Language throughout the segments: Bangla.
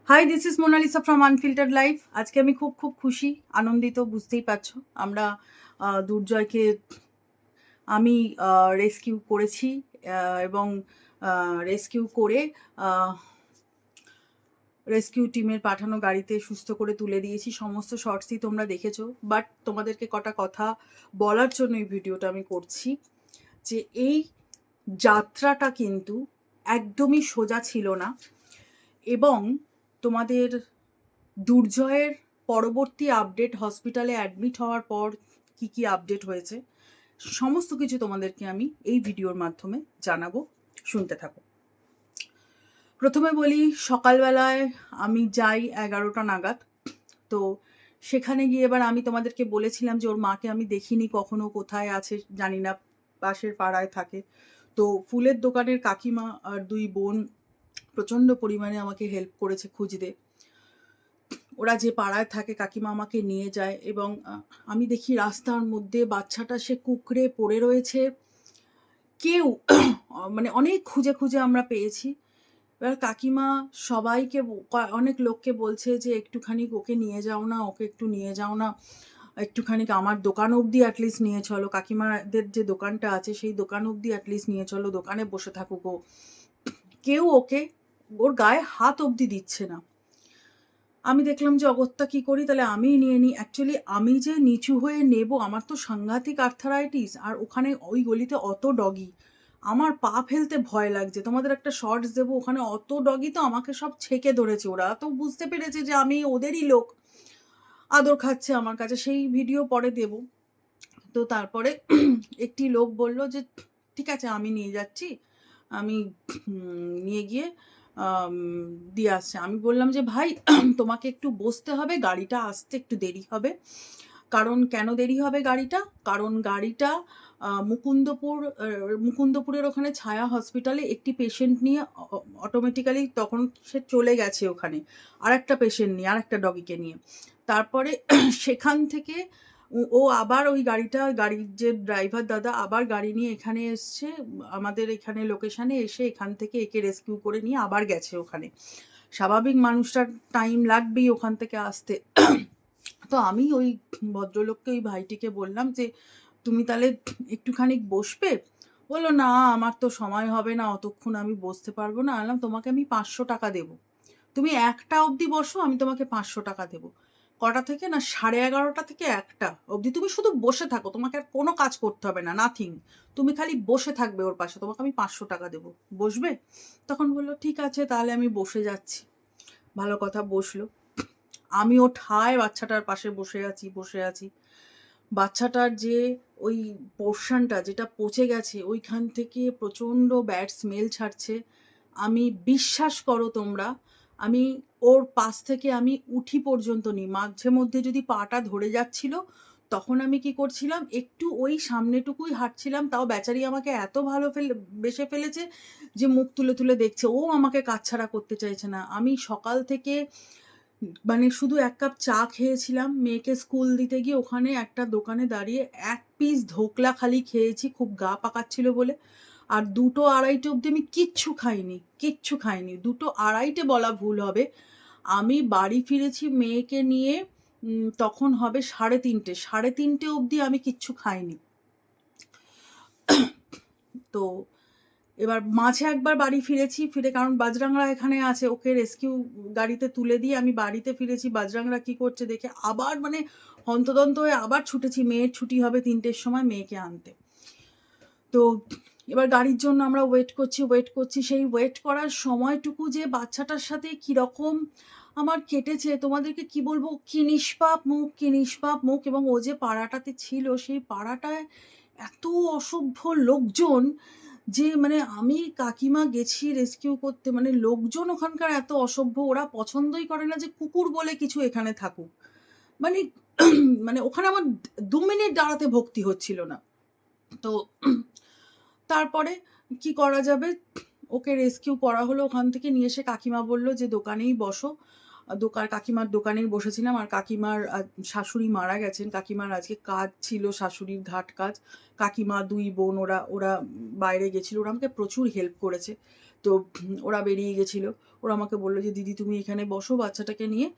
High, this is Monalisa from unfiltered life. আজকে আমি খুব খুব খুশি, আনন্দিত, বুঝতেই পারছো। আমরা দুর্জয়কে আমি রেস্কিউ করেছি এবং রেস্কিউ করে রেস্কিউ টিমের পাঠানো গাড়িতে সুস্থ করে তুলে দিয়েছি। সমস্ত শর্টসই তোমরা দেখেছো, বাট তোমাদেরকে কটা কথা বলার জন্য এই ভিডিওটা আমি করছি যে এই যাত্রাটা কিন্তু একদমই সোজা ছিল না। এবং তোমাদের দুর্জয়ের পরবর্তী আপডেট, হসপিটালে অ্যাডমিট হওয়ার পর কি কি আপডেট হয়েছে, সমস্ত কিছু তোমাদেরকে আমি এই ভিডিওর মাধ্যমে জানাবো। শুনতে থাকো। প্রথমে বলি, সকালবেলায় আমি যাই 11টা নাগাদ। তো সেখানে গিয়ে এবার আমি তোমাদেরকে বলেছিলাম যে ওর মাকে আমি দেখিনি কখনো, কোথায় আছে জানি না, পাশের পাড়ায় থাকে। তো ফুলের দোকানের কাকিমা আর দুই বোন প্রচণ্ড পরিমাণে আমাকে হেল্প করেছে খুঁজতে। ওরা যে পাড়ায় থাকে কাকিমা আমাকে নিয়ে যায় এবং আমি দেখি রাস্তার মধ্যে বাচ্চাটা সে কুঁকড়ে পড়ে রয়েছে। কেউ মানে অনেক খুঁজে খুঁজে আমরা পেয়েছি। এবার কাকিমা সবাইকে অনেক লোককে বলছে যে একটুখানি ওকে নিয়ে যাও না, ওকে একটু নিয়ে যাও না, একটুখানি আমার দোকান অবধি অ্যাটলিস্ট নিয়ে চলো, কাকিমাদের যে দোকানটা আছে সেই দোকান অবধি অ্যাটলিস্ট নিয়ে চলো, দোকানে বসে থাকুক ও। কেউ ওকে ওর গায়ে হাত অবধি দিচ্ছে না। আমি দেখলাম যে অগত্যা কী করি, তাহলে আমিই নিয়ে নিই। অ্যাকচুয়ালি আমি যে নিচু হয়ে নেব, আমার তো সাংঘাতিক আর্থারাইটিস, আর ওখানে ওই গলিতে অত ডগি, আমার পা ফেলতে ভয় লাগছে। তোমাদের একটা শর্টস দেবো, ওখানে অত ডগি, তো আমাকে সব ছেঁকে ধরেছে। ওরা তো বুঝতে পেরেছে যে আমি ওদেরই লোক, আদর খাচ্ছে আমার কাছে, সেই ভিডিও পরে দেব। তো তারপরে একটি লোক বলল যে ঠিক আছে আমি নিয়ে যাচ্ছি, আমি নিয়ে গিয়ে দিয়ে আসছে। আমি বললাম যে ভাই তোমাকে একটু বসতে হবে, গাড়িটা আসতে একটু দেরি হবে। কারণ কেন দেরি হবে গাড়িটা? কারণ গাড়িটা মুকুন্দপুরের ওখানে ছায়া হসপিটালে একটি পেশেন্ট নিয়ে অটোমেটিক্যালি তখন সে চলে গেছে ওখানে, আর একটা পেশেন্ট নিয়ে, আর একটা ডগিকে নিয়ে। তারপরে সেখান থেকে ও আবার ওই গাড়ির যে ড্রাইভার দাদা আবার গাড়ি নিয়ে এখানে এসছে, আমাদের এখানে লোকেশানে এসে এখান থেকে একে রেস্কিউ করে নিয়ে আবার গেছে ওখানে। স্বাভাবিক মানুষটার টাইম লাগবেই ওখান থেকে আসতে। তো আমি ওই ভদ্রলোককে, ওই ভাইটিকে বললাম যে তুমি তাহলে একটুখানি বসবে? বললো না আমার তো সময় হবে না, অতক্ষণ আমি বসতে পারবো না। বললাম তোমাকে আমি 500 টাকা দেবো, তুমি 1টা অবধি বসো, আমি তোমাকে 500 টাকা দেবো। কটা থেকে না, 11:30 থেকে 1টা অবধি তুমি শুধু বসে থাকো, তোমাকে আর কোনো কাজ করতে হবে না, নাথিং, তুমি খালি বসে থাকবে ওর পাশে, তোমাকে আমি 500 টাকা দেবো, বসবে? তখন বললো ঠিক আছে তাহলে আমি বসে যাচ্ছি। ভালো কথা, বসলো। আমিও ঠায় বাচ্চাটার পাশে বসে আছি। বাচ্চাটার যে ওই পোর্শনটা যেটা পচে গেছে, ওইখান থেকে প্রচণ্ড ব্যাড স্মেল ছাড়ছে। আমি, বিশ্বাস করো তোমরা, আমি ওর পাশ থেকে আমি উঠি পর্যন্ত নি। মাঝে মধ্যে যদি পাটা ধরে যাচ্ছিল, তখন আমি কি করছিলাম, একটু ওই সামনেটুকুই হাঁটছিলাম। তাও বেচারি আমাকে এত ভালো বেসে ফেলেছে যে মুখ তুলে তুলে দেখছে, ও আমাকে কাছছাড়া করতে চাইছে না। আমি সকাল থেকে মানে শুধু 1 কাপ চা খেয়েছিলাম মেয়েকে স্কুল দিতে গিয়ে, ওখানে একটা দোকানে দাঁড়িয়ে 1 পিস ধোকলা খালি খেয়েছি, খুব গা পাকাচ্ছিল বলে। আর 2টো 2:30 অবধি আমি কিচ্ছু খাইনি। 2টো 2:30 বলা ভুল হবে। আমি বাড়ি ফিরেছি মেয়েকে নিয়ে তখন হবে 3:30। 3:30 অবধি আমি কিচ্ছু খাইনি। তো এবার মাঝে একবার বাড়ি ফিরেছি, কারণ বাজরাংরা এখানে আছে, ওকে রেস্কিউ গাড়িতে তুলে দিয়ে আমি বাড়িতে ফিরেছি। বাজরাংরা কি করছে দেখে আবার মানে হন্তদন্ত হয়ে আবার ছুটেছি, মেয়ের ছুটি হবে 3টের সময়, মেয়েকে আনতে। তো এবার গাড়ির জন্য আমরা ওয়েট করছি। সেই ওয়েট করার সময়টুকু যে বাচ্চাটার সাথে কীরকম আমার কেটেছে তোমাদেরকে কি বলবো, কি নিষ্পাপ মুখ। এবং ও যে পাড়াটাতে ছিল, সেই পাড়াটায় এত অসভ্য লোকজন যে মানে আমি কাকিমা গেছি রেস্কিউ করতে, মানে লোকজন ওখানকার এত অসভ্য, ওরা পছন্দই করে না যে কুকুর বলে কিছু এখানে থাকুক। মানে মানে ওখানে আমার 2 মিনিট দাঁড়াতে ভক্তি হচ্ছিল না। তো তারপরে কি করা যাবে, ওকে রেস্কিউ করা হলো। ওখান থেকে নিয়ে এসে কাকিমা বলল যে দোকানেই বসো। কাকিমার দোকানেই বসেছিলাম। আর কাকিমার শাশুড়ি মারা গেছেন, কাকিমার আজকে কাজ ছিল, শাশুড়ির ঘাট কাজ। কাকিমা 2 বোন ওরা ওরা বাইরে গেছিল, ওরা আমাকে প্রচুর হেল্প করেছে। তো ওরা বেরিয়ে গেছিলো। ওরা আমাকে বললো যে দিদি তুমি এখানে বসো বাচ্চাটাকে নিয়ে।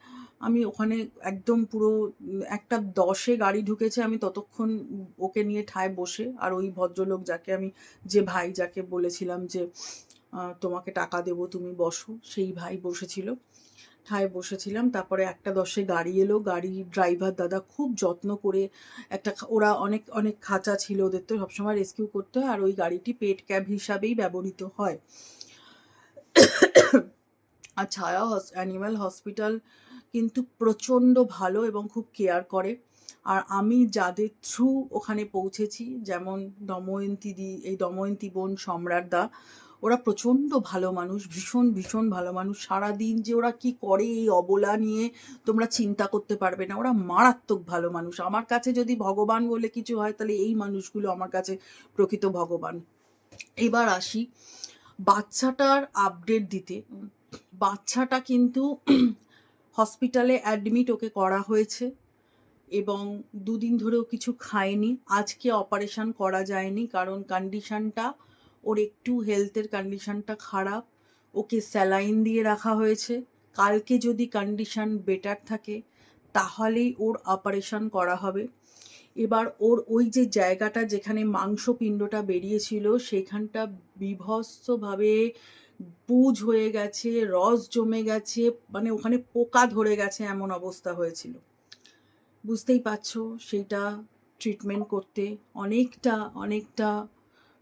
আমি ওখানে একদম পুরো 1:10 গাড়ি ঢুকেছে, আমি ততক্ষণ ওকে নিয়ে ঠায় বসে, আর ওই ভদ্রলোক যাকে আমি, যে ভাই যাকে বলেছিলাম যে তোমাকে টাকা দেবো তুমি বসো, সেই ভাই বসেছিল, ঠায় বসেছিলাম। তারপরে 1:10 গাড়ি এলো, গাড়ির ড্রাইভার দাদা খুব যত্ন করে ওরা অনেক অনেক খাঁচা ছিল, ওদের তো সবসময় রেস্কিউ করতে হয়, আর ওই গাড়িটি পেট ক্যাব হিসাবেই ব্যবহৃত হয়। আর ছায়া অ্যানিম্যাল হসপিটাল কিন্তু প্রচণ্ড ভালো এবং খুব কেয়ার করে। আর আমি যাদের থ্রু ওখানে পৌঁছেছি, যেমন এই দময়ন্তী বোন, সম্রাট দা, ওরা প্রচণ্ড ভালো মানুষ, ভীষণ ভীষণ ভালো মানুষ। সারাদিন যে ওরা কি করে এই অবলা নিয়ে তোমরা চিন্তা করতে পারবে না, ওরা মারাত্মক ভালো মানুষ। আমার কাছে যদি ভগবান বলে কিছু হয়, তাহলে এই মানুষগুলো আমার কাছে প্রকৃত ভগবান। এবার আসি বাচ্চাটার আপডেট দিতে। বাচ্চাটা কিন্তু হসপিটালে অ্যাডমিট ওকে করা হয়েছে, এবং 2 দিন ধরেও কিছু খায়নি। আজকে অপারেশন করা যায়নি, কারণ কন্ডিশনটা ওর একটু হেলথের কন্ডিশনটা খারাপ, ওকে স্যালাইন দিয়ে রাখা হয়েছে। কালকে যদি কন্ডিশন বেটার থাকে তাহলেই ওর অপারেশন করা হবে। এবার ওর ওই যে জায়গাটা যেখানে মাংসপিণ্ডটা বেরিয়েছিল, সেখানটা বীভৎসভাবে পুজ হয়ে গেছে, রস জমে গেছে, মানে ওখানে পোকা ধরে গেছে, এমন অবস্থা হয়েছিল। বুঝতেই পারছো সেইটা ট্রিটমেন্ট করতে অনেকটা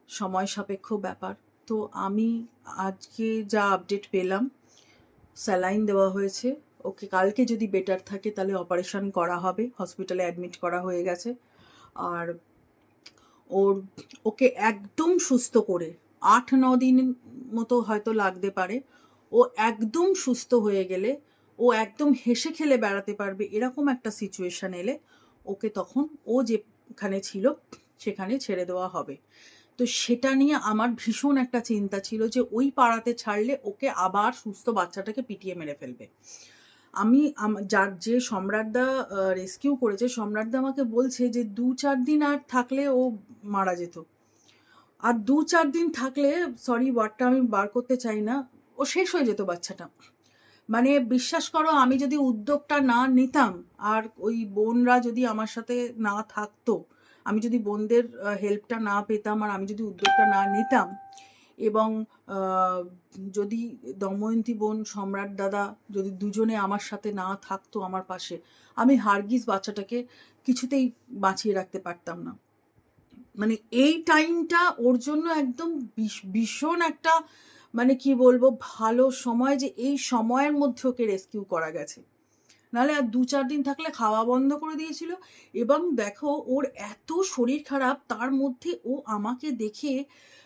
সময় সাপেক্ষ ব্যাপার। তো আমি আজকে যা আপডেট পেলাম, স্যালাইন দেওয়া হয়েছে, ওকে কালকে যদি বেটার থাকে তাহলে অপারেশন করা হবে, হসপিটালে অ্যাডমিট করা হয়ে গেছে। আর ওকে একদম সুস্থ করে 8-9 দিন মতো হয়তো লাগতে পারে। ও একদম সুস্থ হয়ে গেলে, ও একদম হেসে খেলে বেড়াতে পারবে, এরকম একটা সিচুয়েশন এলে ওকে তখন ও যেখানে ছিল সেখানে ছেড়ে দেওয়া হবে। তো সেটা নিয়ে আমার ভীষণ একটা চিন্তা ছিল যে ওই পাড়াতে ছাড়লে ওকে আবার সুস্থ বাচ্চাটাকে পিটিয়ে মেরে ফেলবে। আমি যে সম্রাটদা রেস্কিউ করেছে, সম্রাটদা আমাকে বলছে যে 2-4 দিন আর থাকলে ও মারা যেত। আর 2-4 দিন থাকলে, সরি ওয়ার্ডটা আমি বার করতে চাই না, ও শেষ হয়ে যেত বাচ্চাটা। মানে বিশ্বাস করো, আমি যদি উদ্যোগটা না নিতাম, আর ওই বোনরা যদি আমার সাথে না থাকতো, আমি যদি বোনদের হেল্পটা না পেতাম, আর আমি যদি উদ্যোগটা না নিতাম, এবং যদি দময়ন্তী বোন, সম্রাট দাদা যদি দুজনে আমার সাথে না থাকতো আমার পাশে, আমি হারগিজ বাচ্চাটাকে কিছুতেই বাঁচিয়ে রাখতে পারতাম না। মানে এই টাইমটা ওর জন্য একদম ভীষণ একটা, মানে কি বলবো, ভালো সময়, যে এই সময়ের মধ্যে ওকে রেস্কিউ করা গেছে। নাহলে আর 2-4 দিন থাকলে খাওয়া বন্ধ করে দিয়েছিল। এবং দেখো ওর এত শরীর খারাপ, তার মধ্যে ও আমাকে দেখে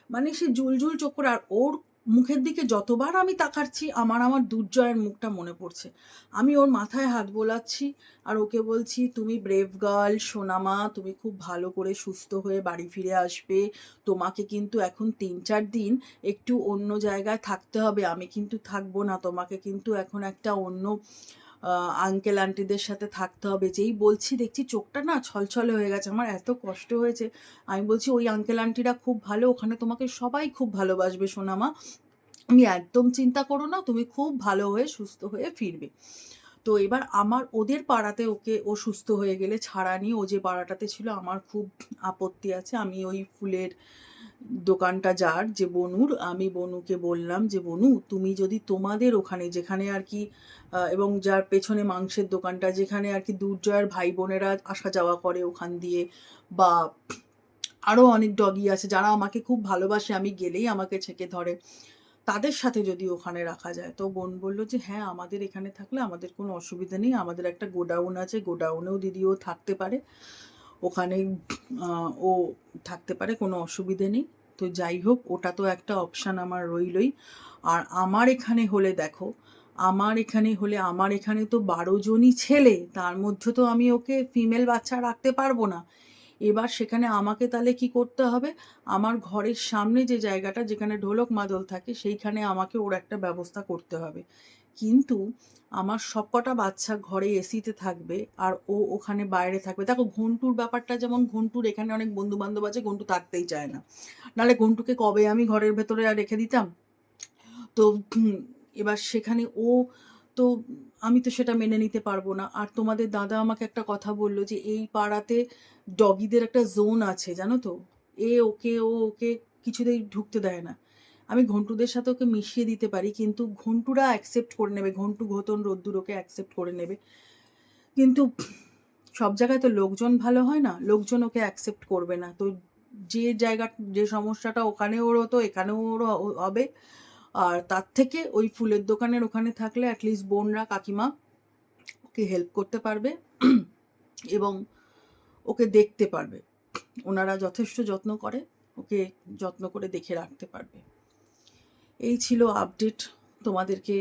মানে সে জুলজুল চোখ করে, আর ওর মুখের দিকে যতবার আমি তাকাচ্ছি আমার দুর্জয়ের মুখটা মনে পড়ছে। আমি ওর মাথায় হাত বোলাচ্ছি আর ওকে বলছি, তুমি ব্রেভ গার্ল, সোনামা, তুমি খুব ভালো করে সুস্থ হয়ে বাড়ি ফিরে আসবে। তোমাকে কিন্তু এখন 3-4 দিন একটু অন্য জায়গায় থাকতে হবে, আমি কিন্তু থাকবো না, তোমাকে কিন্তু এখন একটা অন্য আঙ্কেল আন্টিদের সাথে থাকতে হবে। যেই বলছি দেখছি চোখটা না ছলছলে হয়ে গেছে, আমার এত কষ্ট হয়েছে। আমি বলছি ওই আঙ্কেল আন্টিরা খুব ভালো, ওখানে তোমাকে সবাই খুব ভালোবাসবে সোনামা, তুমি একদম চিন্তা করো না, তুমি খুব ভালো হয়ে সুস্থ হয়ে ফিরবে। তো এবার আমার ওদের পাড়াতে ও সুস্থ হয়ে গেলে ছাড়া নিয়ে, ও যে পাড়াটাতে ছিল, আমার খুব আপত্তি আছে। আমি ওই ফুলের দোকানটা যার, যে বনুর, আমি বনুকে বললাম যে বনু, তুমি যদি তোমাদের ওখানে যেখানে আর কি, এবং যার পেছনে মাংসের দোকানটা, যেখানে আর কি দুর্জয়ের ভাই বোনেরা আসা যাওয়া করে ওখান দিয়ে, বা আরও অনেক ডগি আছে যারা আমাকে খুব ভালোবাসে, আমি গেলেই আমাকে ছেঁকে ধরে, তাদের সাথে যদি ওখানে রাখা যায়। তো বোন বললো যে হ্যাঁ, আমাদের এখানে থাকলে আমাদের কোনো অসুবিধা নেই, আমাদের একটা গোডাউন আছে, গোডাউনেও দিদিও থাকতে পারে, ওখানে ও থাকতে পারে, কোনো অসুবিধে নেই। তো যাই হোক, ওটা তো একটা অপশান আমার রইলই। আর আমার এখানে হলে দেখো, আমার এখানে তো 12 জনই ছেলে, তার মধ্যে তো আমি ওকে ফিমেল বাচ্চা রাখতে পারবো না। এবার সেখানে আমাকে তাহলে কি করতে হবে, আমার ঘরের সামনে যে জায়গাটা যেখানে ঢোলক মাদল থাকে, সেইখানে আমাকে ওর একটা ব্যবস্থা করতে হবে। কিন্তু আমার সবকটা বাচ্চা ঘরে এসিতে থাকবে, আর ও ওখানে বাইরে থাকবে। দেখো ঘন্টুর ব্যাপারটা যেমন, ঘন্টুর এখানে অনেক বন্ধু বান্ধব আছে, ঘন্টু থাকতেই চায় না, নাহলে ঘন্টুকে কবে আমি ঘরের ভেতরে আর রেখে দিতাম। তো এবার সেখানে তো আমি তো সেটা মেনে নিতে পারবো না। আর তোমাদের দাদা আমাকে একটা কথা বললো যে এই পাড়াতে ডগিদের একটা জোন আছে, জানো তো, ওকে কিছুতেই ঢুকতে দেয় না। আমি ঘন্টুদের সাথে ওকে মিশিয়ে দিতে পারি, কিন্তু ঘন্টুরা অ্যাকসেপ্ট করে নেবে, ঘন্টু, ঘোতন, রোদ্দুর ওকে অ্যাকসেপ্ট করে নেবে, কিন্তু সব জায়গায় তো লোকজন ভালো হয় না, লোকজন ওকে অ্যাকসেপ্ট করবে না। তো যে সমস্যাটা ওখানে ওর হতো এখানেও ওর হবে। আর তার থেকে ওই ফুলের দোকানের ওখানে থাকলে অ্যাটলিস্ট বোনরা, কাকিমা ওকে হেল্প করতে পারবে এবং ওকে দেখতে পারবে। ওনারা যথেষ্ট যত্ন করে, ওকে যত্ন করে দেখে রাখতে পারবে। এই ছিল আপডেট, তোমাদেরকে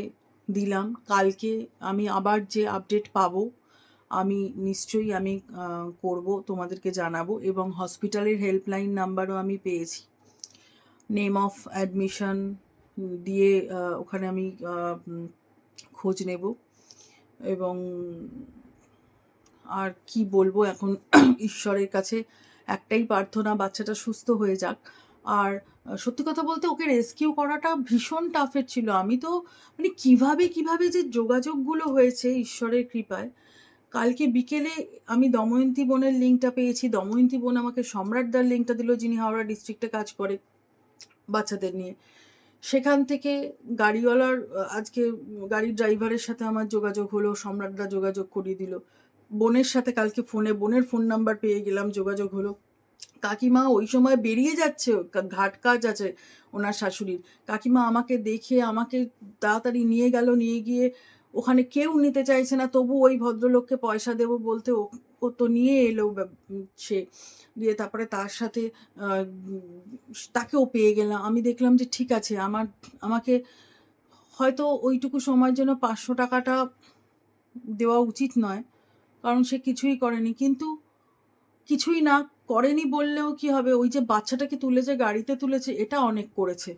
দিলাম। কালকে আমি আবার যে আপডেট পাবো আমি নিশ্চয়ই করব, তোমাদেরকে জানাবো। এবং হসপিটালের হেল্পলাইন নাম্বারও আমি পেয়েছি, নেম অফ অ্যাডমিশন দিয়ে ওখানে আমি খোঁজ নেব। এবং আর কি বলবো, এখন ঈশ্বরের কাছে একটাই প্রার্থনা, বাচ্চাটা সুস্থ হয়ে যাক। আর সত্যি কথা বলতে ওকে রেস্কিউ করাটা ভীষণ টাফের ছিল। আমি তো মানে কিভাবে যে যোগাযোগগুলো হয়েছে ঈশ্বরের কৃপায়। কালকে বিকেলে আমি দময়ন্তী বোনের লিঙ্কটা পেয়েছি, দময়ন্তী বোন আমাকে সম্রাটদার লিঙ্কটা দিল, যিনি হাওড়া ডিস্ট্রিক্টে কাজ করে বাচ্চাদের নিয়ে। সেখান থেকে গাড়িওয়ালার আজকে গাড়ির ড্রাইভারের সাথে আমার যোগাযোগ হলো, সম্রাটদা যোগাযোগ করিয়ে দিল। বোনের সাথে কালকে ফোনে বোনের ফোন নাম্বার পেয়ে গেলাম, যোগাযোগ হলো। কাকিমা ওই সময় বেরিয়ে যাচ্ছে, ঘাট কাজ আছে ওনার শাশুড়ির। কাকিমা আমাকে দেখে আমাকে তাড়াতাড়ি নিয়ে গেল, নিয়ে গিয়ে ওখানে কেউ নিতে চাইছে না, তবু ওই ভদ্রলোককে পয়সা দেবো বলতে ও তো নিয়ে এলো সে দিয়ে। তারপরে তার সাথে তাকেও পেয়ে গেলাম। আমি দেখলাম যে ঠিক আছে, আমাকে হয়তো ওইটুকু সময়ের জন্য 500 টাকাটা দেওয়া উচিত নয়, কারণ সে কিছুই করেনি। কিন্তু কিছুই না করেনি বললেও কি হবে, ওই যে বাচ্চাটাকে যে গাড়িতে তুলেছে এটা অনেক করেছে।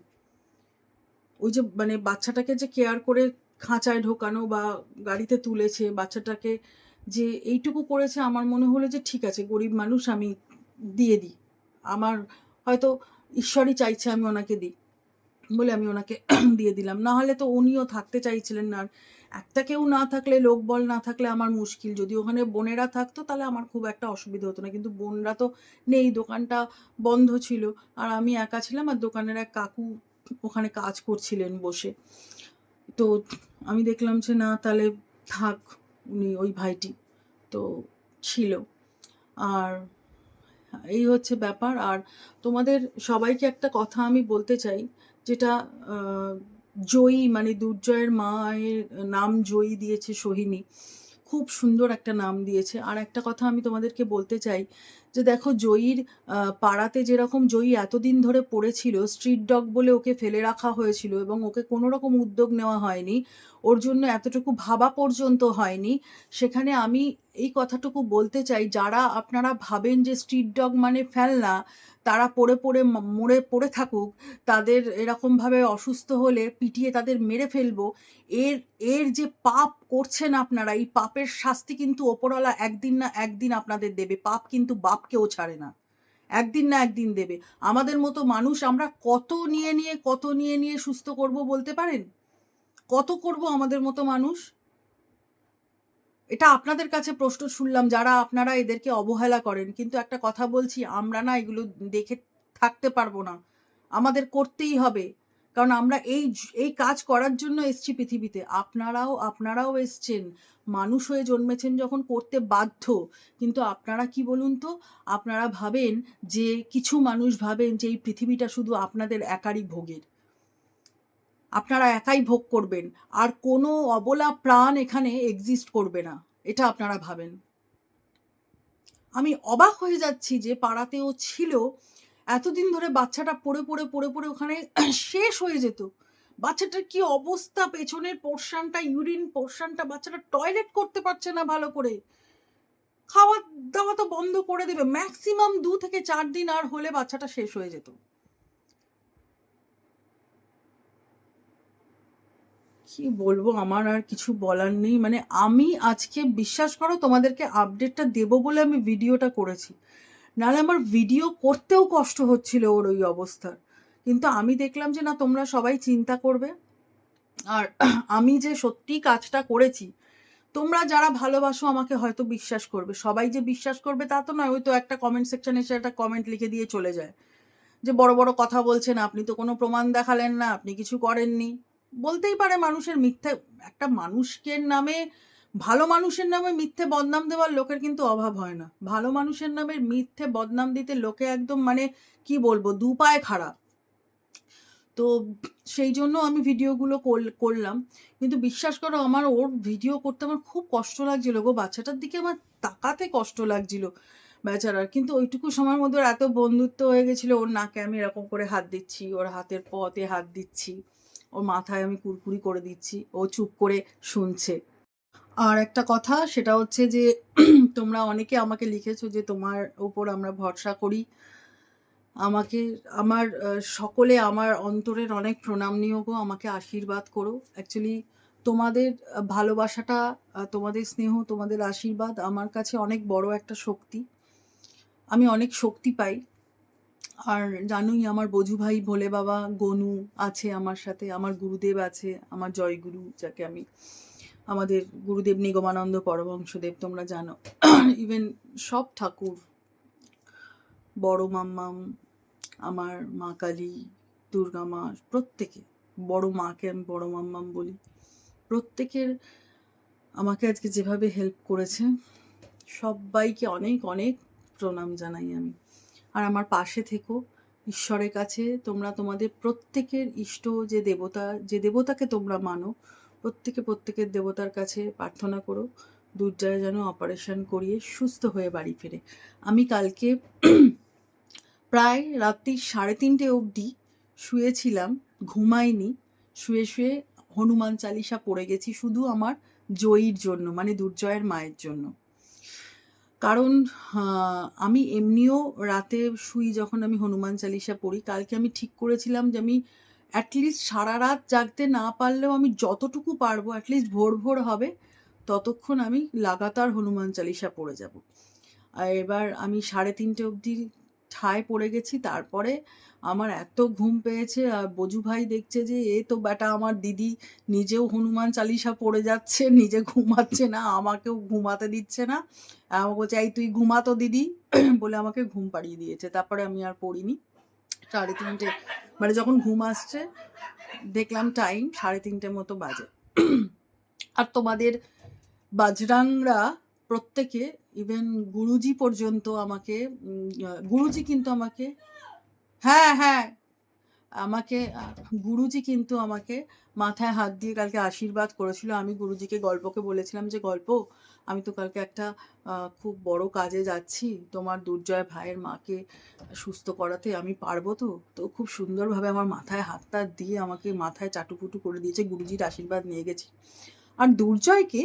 ওই যে মানে বাচ্চাটাকে যে কেয়ার করে খাঁচায় ঢোকানো বা গাড়িতে তুলেছে বাচ্চাটাকে, যে এইটুকু করেছে, আমার মনে হলো যে ঠিক আছে, গরিব মানুষ, আমি দিয়ে দিই। আমার হয়তো ঈশ্বরই চাইছে আমি ওনাকে দিই বলে আমি ওনাকে দিয়ে দিলাম। না হলে তো উনিও থাকতে চাইছিলেন না। আর একটা কেউ না থাকলে, লোকবল না থাকলে আমার মুশকিল। যদি ওখানে বোনেরা থাকতো তাহলে আমার খুব একটা অসুবিধা হতো না, কিন্তু বোনরা তো নেই, দোকানটা বন্ধ ছিল আর আমি একা ছিলাম। আর দোকানের এক কাকু ওখানে কাজ করছিলেন বসে। তো আমি দেখলাম যে না, তাহলে থাক, উনি ওই ভাইটি তো ছিল। আর এই হচ্ছে ব্যাপার। আর তোমাদের সবাইকে একটা কথা আমি বলতে চাই, যেটা জয়ী মানে দুর্জয়ের মায়ের নাম জয়ী দিয়েছে সোহিনী, খুব সুন্দর একটা নাম দিয়েছে। আর একটা কথা আমি তোমাদেরকে বলতে চাই যে দেখো, জয়ীর পাড়াতে যেরকম জয়ী এতদিন ধরে পড়েছিল, স্ট্রিট ডগ বলে ওকে ফেলে রাখা হয়েছিল এবং ওকে কোনো রকম উদ্যোগ নেওয়া হয়নি, ওর জন্য এতটুকু ভাবা পর্যন্ত হয়নি। সেখানে আমি এই কথাটুকু বলতে চাই, যারা আপনারা ভাবেন যে স্ট্রিট ডগ মানে ফেলনা, তারা মরে পড়ে থাকুক, তাদের এরকমভাবে অসুস্থ হলে পিটিয়ে তাদের মেরে ফেলবো, এর যে পাপ করছেন আপনারা, এই পাপের শাস্তি কিন্তু ওপরওয়ালা একদিন না একদিন আপনাদের দেবে। পাপ কিন্তু বাপকেও ছাড়ে না, একদিন না একদিন দেবে। আমাদের মতো মানুষ আমরা কত নিয়ে সুস্থ করব বলতে পারেন? কত করব আমাদের মতো মানুষ? এটা আপনাদের কাছে প্রশ্ন শুনলাম, যারা আপনারা এদেরকে অবহেলা করেন। কিন্তু একটা কথা বলছি, আমরা না এগুলো দেখে থাকতে পারবো না, আমাদের করতেই হবে। কারণ আমরা এই কাজ করার জন্য এসছি পৃথিবীতে। আপনারাও এসছেন, মানুষ হয়ে জন্মেছেন যখন, করতে বাধ্য। কিন্তু আপনারা কি বলুন তো, আপনারা ভাবেন যে কিছু মানুষ ভাবেন যে এই পৃথিবীটা শুধু আপনাদের একারই ভোগের, আপনারা একাই ভোগ করবেন, আর কোনো অবলা প্রাণ এখানে এক্সিস্ট করবে না, এটা আপনারা ভাবেন। আমি অবাক হয়ে যাচ্ছি যে পাড়াতেও ছিল এতদিন ধরে, বাচ্চাটা পড়ে ওখানে শেষ হয়ে যেত। বাচ্চাটার কি অবস্থা, পেছনের পোর্শনটা, ইউরিন পোর্শনটা, বাচ্চাটা টয়লেট করতে পারছে না ভালো করে, খাওয়া দাওয়া তো বন্ধ করে দেবে, ম্যাক্সিমাম 2 থেকে 4 দিন আর হলে বাচ্চাটা শেষ হয়ে যেত। কি বলবো, আমার আর কিছু বলার নেই। মানে আমি আজকে বিশ্বাস করো তোমাদেরকে আপডেটটা দেবো বলে আমি ভিডিওটা করেছি, নাহলে আমার ভিডিও করতেও কষ্ট হচ্ছিল ওর ওই অবস্থার। কিন্তু আমি দেখলাম যে না, তোমরা সবাই চিন্তা করবে, আর আমি যে সত্যি কাজটা করেছি, তোমরা যারা ভালোবাসো আমাকে হয়তো বিশ্বাস করবে, সবাই যে বিশ্বাস করবে তা তো নয়। ওই তো একটা কমেন্ট সেকশনে এসে একটা কমেন্ট লিখে দিয়ে চলে যায় যে বড় বড় কথা বলছেন, আপনি তো কোনো প্রমাণ দেখালেন না, আপনি কিছু করেননি। বলতেই পারে মানুষের মিথ্যে, একটা মানুষকে নামে, ভালো মানুষের নামে মিথ্যে বদনাম দেওয়ার লোকের কিন্তু অভাব হয় না। ভালো মানুষের নামে মিথ্যে বদনাম দিতে লোকে একদম মানে কি বলবো, দু পায়ে খাড়া। তো সেই জন্য আমি ভিডিওগুলো করলাম। কিন্তু বিশ্বাস করো আমার ওর ভিডিও করতে আমার খুব কষ্ট লাগছিল গো, বাচ্চাটার দিকে আমার তাকাতে কষ্ট লাগছিল বেচারার। কিন্তু ওইটুকু সময়ের মধ্যে ওর এত বন্ধুত্ব হয়ে গেছিলো, ওর নাকে আমি এরকম করে হাত দিচ্ছি, ওর হাতের পতে হাত দিচ্ছি, ওর মাথায় আমি কুরকুরি করে দিচ্ছি, ও চুপ করে শুনছে। আর একটা কথা সেটা হচ্ছে যে তোমরা অনেকে আমাকে লিখেছো যে তোমার ওপর আমরা ভরসা করি। আমাকে আমার সকলে আমার অন্তরের অনেক প্রণাম নিও গো, আমাকে আশীর্বাদ করো। অ্যাকচুয়ালি তোমাদের ভালোবাসাটা, তোমাদের স্নেহ, তোমাদের আশীর্বাদ আমার কাছে অনেক বড় একটা শক্তি। আমি অনেক শক্তি পাই। আর জানোই আমার বজু ভাই ভোলে বাবা গনু আছে আমার সাথে, আমার গুরুদেব আছে, আমার জয়গুরু যাকে আমি, আমাদের গুরুদেব নিগমানন্দ পরমহংসদেব, তোমরা জানো। ইভেন সব ঠাকুর, বড় মাম্মাম, আমার মা কালী, দুর্গা মা, প্রত্যেকে, বড় মাকে আমি বড় মাম্মাম বলি, প্রত্যেকের আমাকে আজকে যেভাবে হেল্প করেছে সবাইকে অনেক অনেক প্রণাম জানাই আমি। আর আমার পাশে থেকো, ঈশ্বরের কাছে তোমরা তোমাদের প্রত্যেকের ইষ্ট যে দেবতা, যে দেবতাকে তোমরা মানো, প্রত্যেকের দেবতার কাছে প্রার্থনা করো দুর্জয় যেন অপারেশন করিয়ে সুস্থ হয়ে বাড়ি ফেরে। আমি কালকে প্রায় রাত্রি 3:30 অবধি শুয়েছিলাম, ঘুমাইনি। শুয়ে শুয়ে হনুমান চালিসা পড়ে গেছি শুধু আমার জয়ীর জন্য, মানে দুর্জয়ের মায়ের জন্য। কারণ আমি এমনিও রাতে শুই যখন আমি হনুমান চালিসা পড়ি। কালকে আমি ঠিক করেছিলাম যে আমি অ্যাটলিস্ট সারা রাত জাগতে না পারলেও আমি যতটুকু পারবো, অ্যাটলিস্ট ভোর ভোর হবে ততক্ষণ আমি লাগাতার হনুমান চালিসা পড়ে যাব। আর এবার আমি 3:30 অবধি ঠায় পড়ে গেছি। তারপরে আমার এত ঘুম পেয়েছে, আর বজু ভাই দেখছে যে এ তো ব্যাটা আমার দিদি নিজেও হনুমান চালিসা পড়ে যাচ্ছে, নিজে ঘুমাচ্ছে না, আমাকেও ঘুমাতে দিচ্ছে না। আমাকে বলছে এই তুই ঘুমাতো দিদি বলে আমাকে ঘুম পাড়িয়ে দিয়েছে। তারপরে আমি আর পড়িনি। 3:30 মানে যখন ঘুম আসছে দেখলাম টাইম 3:30 মতো বাজে। আর তোমাদের বাজরাংরা প্রত্যেকে, ইভেন গুরুজি পর্যন্ত আমাকে, গুরুজি কিন্তু আমাকে, হ্যাঁ হ্যাঁ, আমাকে গুরুজি কিন্তু আমাকে মাথায় হাত দিয়ে কালকে আশীর্বাদ করেছিল। আমি গুরুজিকে গল্পকে বলেছিলাম যে গল্প, আমি তো কালকে একটা খুব বড় কাজে যাচ্ছি, তোমার দুর্জয় ভাইয়ের মাকে সুস্থ করাতে আমি পারবো তো? তো খুব সুন্দরভাবে আমার মাথায় হাতটা দিয়ে আমাকে মাথায় চাটুপুটু করে দিয়েছে, গুরুজির আশীর্বাদ নিয়ে গেছি। আর দুর্জয়কে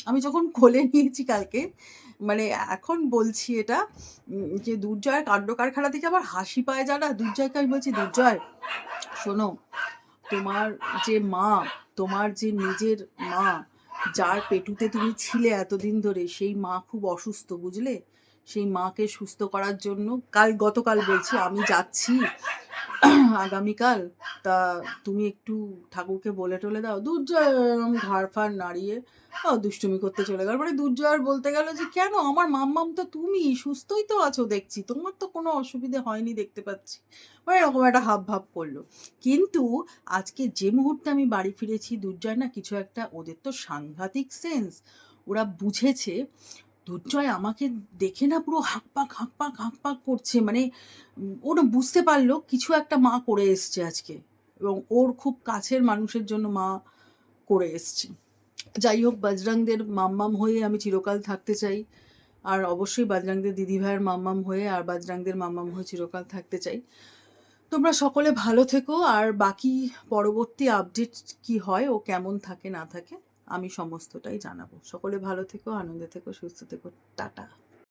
আমি যখন কোলে নিয়েছি কালকে, মানে এখন বলছি এটা যে দুর্জয়ের কাণ্ড কারখানা থেকে আমার হাসি পায় জানা। দুর্জয়কে আমি বলছি দুর্জয় শোনো, তোমার যে মা, তোমার যে নিজের মা, যার পেটুতে তুমি ছিলে এতদিন ধরে, সেই মা খুব অসুস্থ বুঝলে। সেই মাকে সুস্থ করার জন্য গতকাল বলছি আমি যাচ্ছি আগামীকাল, তা তুমি একটু ঠাকুরকে বলে টলে দাও। দুর্জয় ঘাড় ফাড় নাড়িয়ে দুষ্টুমি করতে চলে গেল। মানে দুর্জয় বলতে গেল যে কেন, আমার মাম্মাম তো তুমি, সুস্থই তো আছো দেখছি, তোমার তো কোনো অসুবিধে হয়নি দেখতে পাচ্ছি। মানে এরকম একটা হাব ভাব করলো। কিন্তু আজকে যে মুহূর্তে আমি বাড়ি ফিরেছি, দুর্জয় না কিছু একটা, ওদের তো সাংঘাতিক সেন্স, ওরা বুঝেছে। দুর্জয় আমাকে দেখে না পুরো হাঁকপাক করছে, মানে ওরা বুঝতে পারলো কিছু একটা মা করে এসছে আজকে, এবং ওর খুব কাছের মানুষের জন্য মা করে এসছে। যাই হোক, বজরংদের মাম্মাম হয়ে আমি চিরকাল থাকতে চাই। আর অবশ্যই বজরংদের দিদিভাইয়ের মাম্মাম হয়ে আর বজরংদের মাম্মাম হয়ে চিরকাল থাকতে চাই। তোমরা সকলে ভালো থেকো। আর বাকি পরবর্তী আপডেট কি হয়, ও কেমন থাকে না থাকে, আমি সমস্তটাই জানাবো। সকলে ভালো থেকো, আনন্দে থেকো, সুস্থ থেকো, টাটা।